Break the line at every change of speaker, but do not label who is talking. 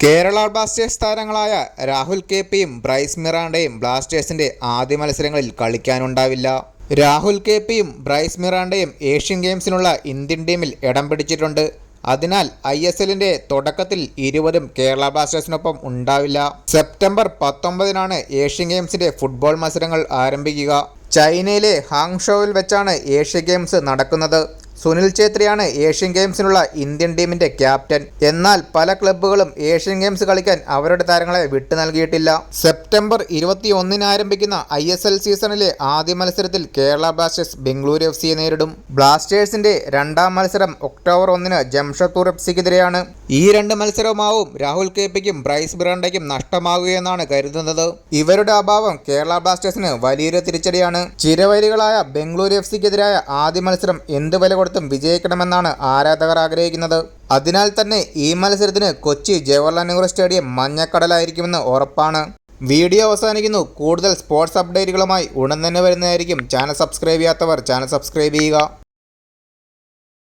Kerala Blasters താരങ്ങളായ Rahul K പിയും Bryce മിറാണ്ടയും ബ്ലാസ്റ്റേഴ്സിന്റെ ആദ്യ മത്സരങ്ങളിൽ കളിക്കാനുണ്ടാവില്ല. രാഹുൽ കെ പിയും ബ്രൈസ് മിറാണ്ടയും ഏഷ്യൻ ഗെയിംസിനുള്ള ഇന്ത്യൻ ടീമിൽ ഇടം പിടിച്ചിട്ടുണ്ട്. അതിനാൽ ISLന്റെ തുടക്കത്തിൽ ഇരുവരും കേരള ബ്ലാസ്റ്റേഴ്സിനൊപ്പം ഉണ്ടാവില്ല. സെപ്റ്റംബർ 19 ഏഷ്യൻ ഗെയിംസിന്റെ ഫുട്ബോൾ മത്സരങ്ങൾ ആരംഭിക്കുക. ചൈനയിലെ ഹാങ്ഷോയിൽ വെച്ചാണ് ഏഷ്യൻ ഗെയിംസ് നടക്കുന്നത്. സുനിൽ ഛേത്രിയാണ് ഏഷ്യൻ ഗെയിംസിനുള്ള ഇന്ത്യൻ ടീമിന്റെ ക്യാപ്റ്റൻ. എന്നാൽ പല ക്ലബ്ബുകളും ഏഷ്യൻ ഗെയിംസ് കളിക്കാൻ അവരുടെ താരങ്ങളെ വിട്ടു നൽകിയിട്ടില്ല. സെപ്റ്റംബർ 21 ആരംഭിക്കുന്ന ISL സീസണിലെ ആദ്യ മത്സരത്തിൽ കേരള ബ്ലാസ്റ്റേഴ്സ് ബംഗളൂരു FCയെ നേരിടും. ബ്ലാസ്റ്റേഴ്സിന്റെ രണ്ടാം മത്സരം ഒക്ടോബർ 1 ജംഷഡ്പൂർ FCക്കെതിരെയാണ്. ഈ രണ്ട് മത്സരവുമാവും രാഹുൽ കെ പിക്കും ബ്രൈസ് മിറാണ്ടയ്ക്കും നഷ്ടമാകുകയെന്നാണ് കരുതുന്നത്. ഇവരുടെ അഭാവം കേരള ബ്ലാസ്റ്റേഴ്സിന് വലിയൊരു തിരിച്ചടിയാണ്. ചിരവൈരികളായ ബംഗളൂരു FCക്കെതിരായ ആദ്യ മത്സരം എന്ത് വില കൊടുത്തും വിജയിക്കണമെന്നാണ് ആരാധകർ ആഗ്രഹിക്കുന്നത്. അതിനാൽ തന്നെ ഈ മത്സരത്തിന് കൊച്ചി ജവഹർലാൽ നെഹ്റു സ്റ്റേഡിയം മഞ്ഞക്കടലായിരിക്കുമെന്ന് ഉറപ്പാണ്. വീഡിയോ അവസാനിക്കുന്നു. കൂടുതൽ സ്പോർട്സ് അപ്ഡേറ്റുകളുമായി ഉടൻ തന്നെ വരുന്നതായിരിക്കും. ചാനൽ സബ്സ്ക്രൈബ് ചെയ്യാത്തവർ ചാനൽ സബ്സ്ക്രൈബ് ചെയ്യുക.